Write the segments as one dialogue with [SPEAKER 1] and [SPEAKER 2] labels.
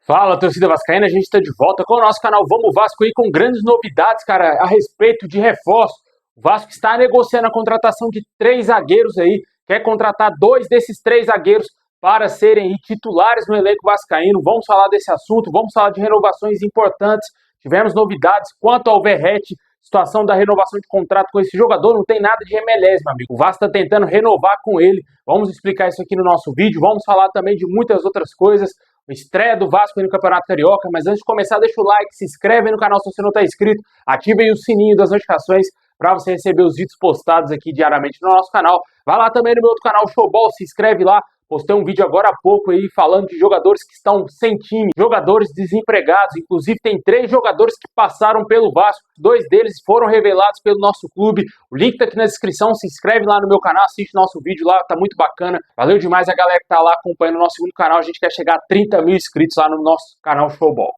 [SPEAKER 1] Fala, torcida vascaína, a gente está de volta com o nosso canal Vamos Vasco aí com grandes novidades, cara, a respeito de reforço. O Vasco está negociando a contratação de 3 zagueiros aí, quer contratar 2 desses 3 zagueiros para serem titulares no elenco vascaíno. Vamos falar desse assunto, vamos falar de renovações importantes. Tivemos novidades quanto ao Verratti, situação da renovação de contrato com esse jogador, não tem nada de MLS, meu amigo. O Vasco está tentando renovar com ele. Vamos explicar isso aqui no nosso vídeo, vamos falar também de muitas outras coisas. Estreia do Vasco no Campeonato Carioca, mas antes de começar, deixa o like, se inscreve aí no canal se você não está inscrito, ative aí o sininho das notificações para você receber os vídeos postados aqui diariamente no nosso canal. Vai lá também no meu outro canal, Showball, se inscreve lá. Postei um vídeo agora há pouco aí falando de jogadores que estão sem time, jogadores desempregados. Inclusive tem 3 jogadores que passaram pelo Vasco, 2 deles foram revelados pelo nosso clube. O link tá aqui na descrição, se inscreve lá no meu canal, assiste nosso vídeo lá, tá muito bacana. Valeu demais a galera que tá lá acompanhando o nosso segundo canal, a gente quer chegar a 30 mil inscritos lá no nosso canal Showball.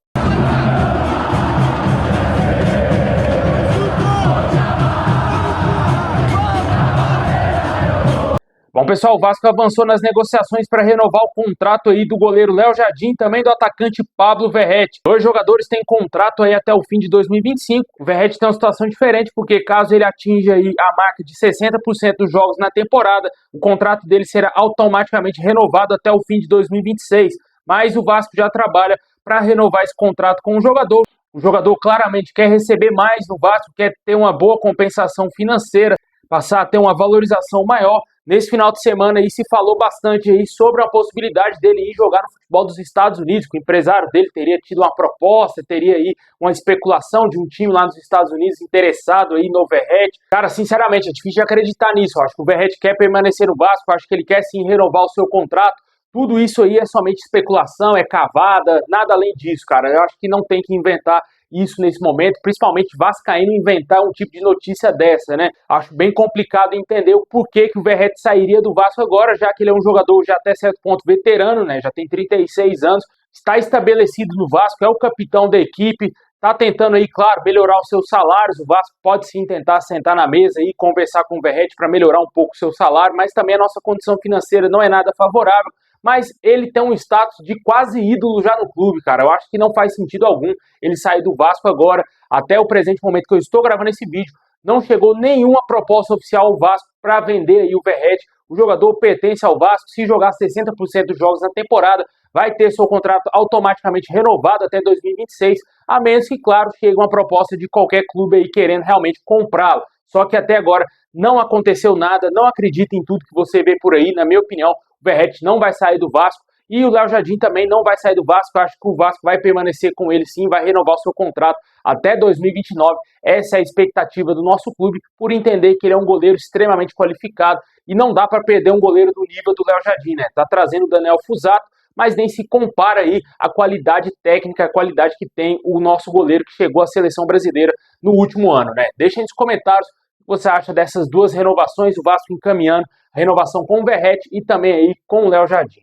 [SPEAKER 1] Bom, pessoal, o Vasco avançou nas negociações para renovar o contrato aí do goleiro Léo Jardim e também do atacante Pablo Verratti. 2 jogadores têm contrato aí até o fim de 2025. O Verratti tem uma situação diferente, porque caso ele atinja aí a marca de 60% dos jogos na temporada, o contrato dele será automaticamente renovado até o fim de 2026. Mas o Vasco já trabalha para renovar esse contrato com o jogador. O jogador claramente quer receber mais no Vasco, quer ter uma boa compensação financeira, passar a ter uma valorização maior. Nesse final de semana aí se falou bastante aí sobre a possibilidade dele ir jogar no futebol dos Estados Unidos, que o empresário dele teria tido uma proposta, teria aí uma especulação de um time lá nos Estados Unidos interessado aí no Verratti. Cara, sinceramente, é difícil de acreditar nisso. Eu acho que o Verratti quer permanecer no Vasco, eu acho que ele quer sim renovar o seu contrato. Tudo isso aí é somente especulação, é cavada, nada além disso, cara. Eu acho que não tem que inventar isso nesse momento, principalmente vascaíno inventar um tipo de notícia dessa, né? Acho bem complicado entender o porquê que o Verratti sairia do Vasco agora, já que ele é um jogador já até certo ponto veterano, né? Já tem 36 anos, está estabelecido no Vasco, é o capitão da equipe, tá tentando aí, claro, melhorar os seus salários. O Vasco pode sim tentar sentar na mesa e conversar com o Verratti para melhorar um pouco o seu salário, mas também a nossa condição financeira não é nada favorável. Mas ele tem um status de quase ídolo já no clube, cara. Eu acho que não faz sentido algum ele sair do Vasco agora. Até o presente momento que eu estou gravando esse vídeo, não chegou nenhuma proposta oficial ao Vasco para vender aí o Verratti. O jogador pertence ao Vasco, se jogar 60% dos jogos na temporada, vai ter seu contrato automaticamente renovado até 2026, a menos que, claro, chegue uma proposta de qualquer clube aí querendo realmente comprá-lo. Só que até agora não aconteceu nada, não acredita em tudo que você vê por aí, na minha opinião. O Verratti não vai sair do Vasco e o Léo Jardim também não vai sair do Vasco. Eu acho que o Vasco vai permanecer com ele sim, vai renovar o seu contrato até 2029. Essa é a expectativa do nosso clube, por entender que ele é um goleiro extremamente qualificado e não dá para perder um goleiro do nível do Léo Jardim, né? Tá trazendo o Daniel Fusato, mas nem se compara aí a qualidade técnica, a qualidade que tem o nosso goleiro que chegou à seleção brasileira no último ano, né? Deixem nos comentários o que você acha dessas 2 renovações, o Vasco encaminhando a renovação com o Verratti e também aí com o Léo Jardim.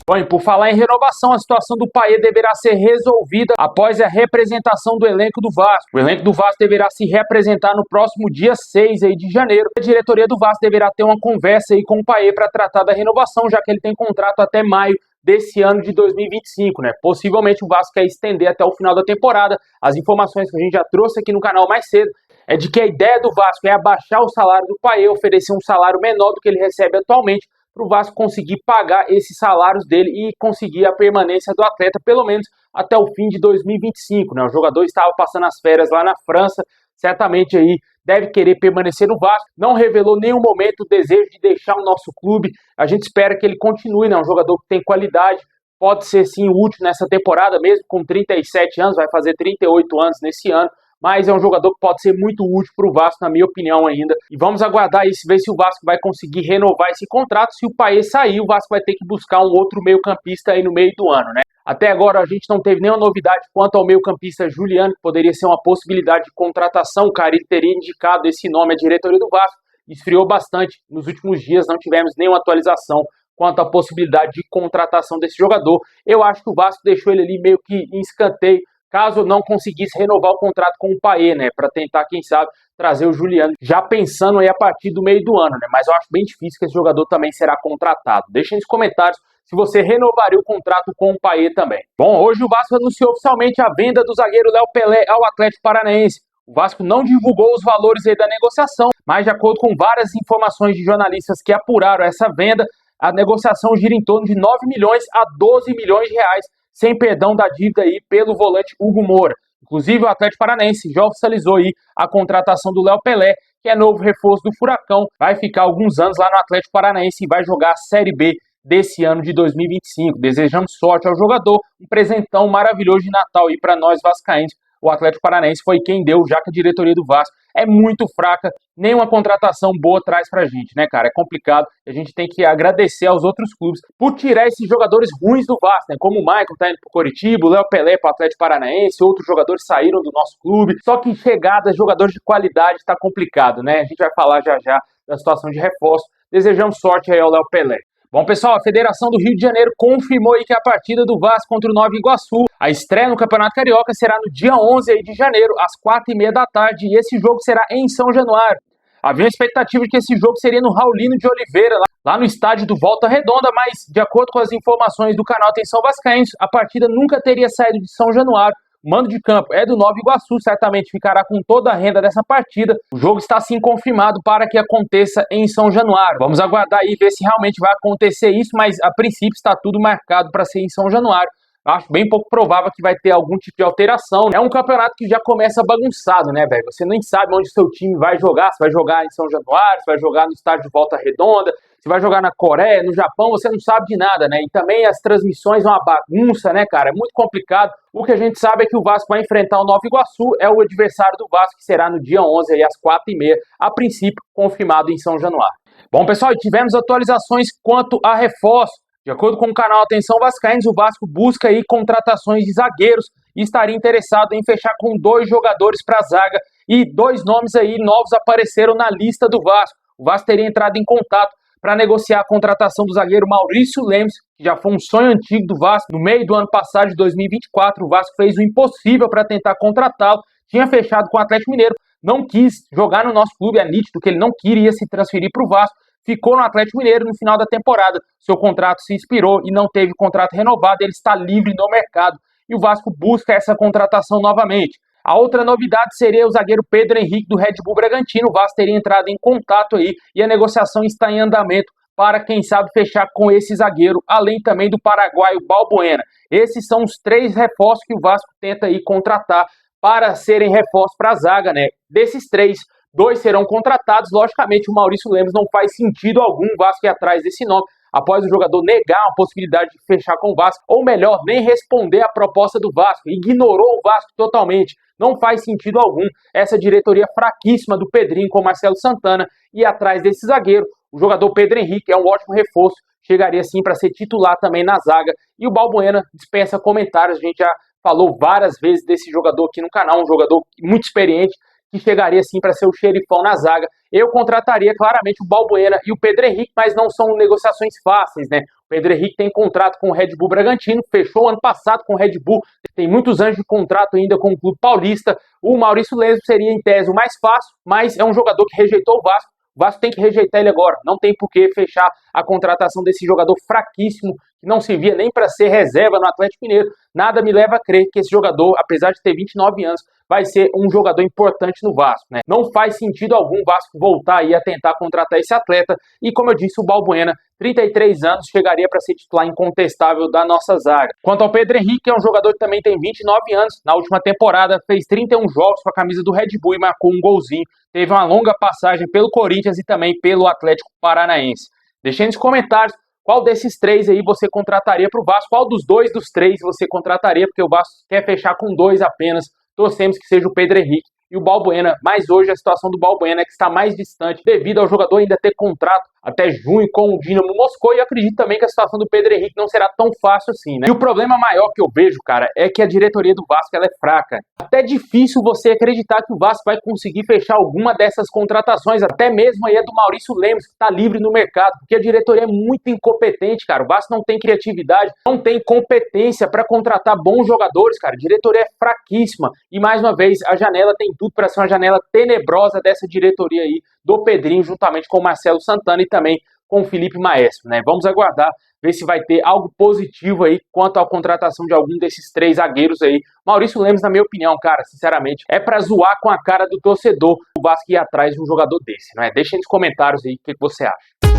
[SPEAKER 1] Bom, e por falar em renovação, a situação do Payet deverá ser resolvida após a representação do elenco do Vasco. O elenco do Vasco deverá se reapresentar no próximo dia 6 aí de janeiro. A diretoria do Vasco deverá ter uma conversa aí com o Payet para tratar da renovação, já que ele tem contrato até maio desse ano de 2025, né? Possivelmente o Vasco quer estender até o final da temporada. As informações que a gente já trouxe aqui no canal mais cedo é de que a ideia do Vasco é abaixar o salário do Payet, oferecer um salário menor do que ele recebe atualmente, para o Vasco conseguir pagar esses salários dele e conseguir a permanência do atleta, pelo menos até o fim de 2025, né? O jogador estava passando as férias lá na França, certamente aí deve querer permanecer no Vasco, não revelou em nenhum momento o desejo de deixar o nosso clube. A gente espera que ele continue, né? Um jogador que tem qualidade, pode ser sim útil nessa temporada, mesmo com 37 anos, vai fazer 38 anos nesse ano, mas é um jogador que pode ser muito útil para o Vasco, na minha opinião ainda. E vamos aguardar isso, ver se o Vasco vai conseguir renovar esse contrato. Se o Payet sair, o Vasco vai ter que buscar um outro meio-campista aí no meio do ano, né? Até agora a gente não teve nenhuma novidade quanto ao meio-campista Juliano, que poderia ser uma possibilidade de contratação. O Carille teria indicado esse nome à diretoria do Vasco. Esfriou bastante. Nos últimos dias não tivemos nenhuma atualização quanto à possibilidade de contratação desse jogador. Eu acho que o Vasco deixou ele ali meio que em escanteio, caso não conseguisse renovar o contrato com o Payet, né, para tentar, quem sabe, trazer o Juliano, já pensando aí a partir do meio do ano, né, mas eu acho bem difícil que esse jogador também será contratado. Deixem nos comentários se você renovaria o contrato com o Payet também. Bom, hoje o Vasco anunciou oficialmente a venda do zagueiro Léo Pelé ao Atlético Paranaense. O Vasco não divulgou os valores aí da negociação, mas de acordo com várias informações de jornalistas que apuraram essa venda, a negociação gira em torno de 9 milhões a 12 milhões de reais, sem perdão da dívida aí pelo volante Hugo Moura. Inclusive o Atlético Paranaense já oficializou aí a contratação do Léo Pelé, que é novo reforço do Furacão, vai ficar alguns anos lá no Atlético Paranaense e vai jogar a Série B desse ano de 2025. Desejamos sorte ao jogador, um presentão maravilhoso de Natal aí para nós vascaínos. O Atlético Paranaense foi quem deu, já que a diretoria do Vasco é muito fraca, nenhuma contratação boa traz pra gente, né, cara? É complicado, a gente tem que agradecer aos outros clubes por tirar esses jogadores ruins do Vasco, né? Como o Michael tá indo pro Coritiba, o Léo Pelé pro Atlético Paranaense, outros jogadores saíram do nosso clube, só que chegada de jogadores de qualidade tá complicado, né? A gente vai falar já já da situação de reforço. Desejamos sorte aí ao Léo Pelé. Bom, pessoal, a Federação do Rio de Janeiro confirmou aí que a partida do Vasco contra o Nova Iguaçu, a estreia no Campeonato Carioca, será no dia 11 aí de janeiro, às 4h30 da tarde, e esse jogo será em São Januário. Havia uma expectativa de que esse jogo seria no Raulino de Oliveira, lá no estádio do Volta Redonda, mas, de acordo com as informações do canal Atenção Vascaínos, a partida nunca teria saído de São Januário. O mando de campo é do Nova Iguaçu, certamente ficará com toda a renda dessa partida. O jogo está sim confirmado para que aconteça em São Januário. Vamos aguardar aí ver se realmente vai acontecer isso, mas a princípio está tudo marcado para ser em São Januário. Acho bem pouco provável que vai ter algum tipo de alteração. É um campeonato que já começa bagunçado, né, velho? Você nem sabe onde seu time vai jogar. Se vai jogar em São Januário, se vai jogar no estádio de Volta Redonda, se vai jogar na Coreia, no Japão, você não sabe de nada, né? E também as transmissões, uma bagunça, né, cara? É muito complicado. O que a gente sabe é que o Vasco vai enfrentar o Nova Iguaçu, é o adversário do Vasco, que será no dia 11, aí, às 4h30, a princípio, confirmado em São Januário. Bom, pessoal, tivemos atualizações quanto a reforço. De acordo com o canal Atenção Vascaínos, o Vasco busca aí contratações de zagueiros e estaria interessado em fechar com 2 jogadores para a zaga, e 2 nomes aí novos apareceram na lista do Vasco. O Vasco teria entrado em contato para negociar a contratação do zagueiro Maurício Lemos, que já foi um sonho antigo do Vasco. No meio do ano passado, de 2024, o Vasco fez o impossível para tentar contratá-lo, tinha fechado com o Atlético Mineiro, não quis jogar no nosso clube, é nítido que ele não queria se transferir para o Vasco, ficou no Atlético Mineiro no final da temporada. Seu contrato se expirou e não teve contrato renovado, ele está livre no mercado. E o Vasco busca essa contratação novamente. A outra novidade seria o zagueiro Pedro Henrique do Red Bull Bragantino. O Vasco teria entrado em contato aí e a negociação está em andamento para, quem sabe, fechar com esse zagueiro, além também do paraguaio Balbuena. Esses são os 3 reforços que o Vasco tenta aí contratar para serem reforços para a zaga, né? Desses 3, 2 serão contratados. Logicamente, o Maurício Lemos não faz sentido algum o Vasco ir atrás desse nome, após o jogador negar a possibilidade de fechar com o Vasco, ou melhor, nem responder à proposta do Vasco, ignorou o Vasco totalmente. Não faz sentido algum essa diretoria fraquíssima do Pedrinho com Marcelo Santana ir atrás desse zagueiro. O jogador Pedro Henrique é um ótimo reforço, chegaria sim para ser titular também na zaga, e o Balbuena dispensa comentários. A gente já falou várias vezes desse jogador aqui no canal, um jogador muito experiente, que chegaria sim para ser o xerifão na zaga. Eu contrataria claramente o Balbuena e o Pedro Henrique, mas não são negociações fáceis, né? O Pedro Henrique tem contrato com o Red Bull Bragantino, fechou ano passado com o Red Bull, tem muitos anos de contrato ainda com o Clube Paulista. O Maurício Lemos seria, em tese, o mais fácil, mas é um jogador que rejeitou o Vasco. O Vasco tem que rejeitar ele agora. Não tem por que fechar a contratação desse jogador fraquíssimo, que não servia nem para ser reserva no Atlético Mineiro. Nada me leva a crer que esse jogador, apesar de ter 29 anos, vai ser um jogador importante no Vasco, né? Não faz sentido algum o Vasco voltar aí a tentar contratar esse atleta. E como eu disse, o Balbuena, 33 anos, chegaria para ser titular incontestável da nossa zaga. Quanto ao Pedro Henrique, é um jogador que também tem 29 anos. Na última temporada, fez 31 jogos com a camisa do Red Bull e marcou um golzinho. Teve uma longa passagem pelo Corinthians e também pelo Atlético Paranaense. Deixem nos comentários qual desses 3 aí você contrataria para o Vasco. Qual dos 2 dos 3 você contrataria, porque o Vasco quer fechar com 2 apenas. Torcemos que seja o Pedro Henrique e o Balbuena, mas hoje a situação do Balbuena é que está mais distante devido ao jogador ainda ter contrato até junho com o Dinamo Moscou, e eu acredito também que a situação do Pedro Henrique não será tão fácil assim, né? E o problema maior que eu vejo, cara, é que a diretoria do Vasco ela é fraca. Até difícil você acreditar que o Vasco vai conseguir fechar alguma dessas contratações, até mesmo aí é do Maurício Lemos, que tá livre no mercado, porque a diretoria é muito incompetente, cara. O Vasco não tem criatividade, não tem competência para contratar bons jogadores, cara. A diretoria é fraquíssima. E mais uma vez, a janela tem tudo para ser uma janela tenebrosa dessa diretoria aí do Pedrinho, juntamente com o Marcelo Santana e também com o Felipe Maestro, né? Vamos aguardar, ver se vai ter algo positivo aí quanto à contratação de algum desses três zagueiros aí. Maurício Lemos, na minha opinião, cara, sinceramente, é pra zoar com a cara do torcedor o Vasco ir atrás de um jogador desse, não é? Deixa aí nos comentários aí o que você acha.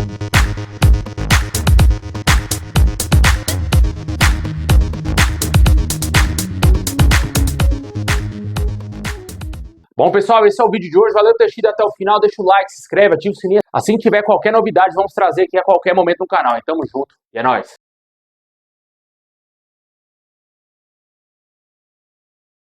[SPEAKER 1] Bom, pessoal, esse é o vídeo de hoje. Valeu por ter assistido até o final. Deixa o like, se inscreve, ativa o sininho. Assim que tiver qualquer novidade, vamos trazer aqui a qualquer momento no canal. E tamo junto. E é nóis.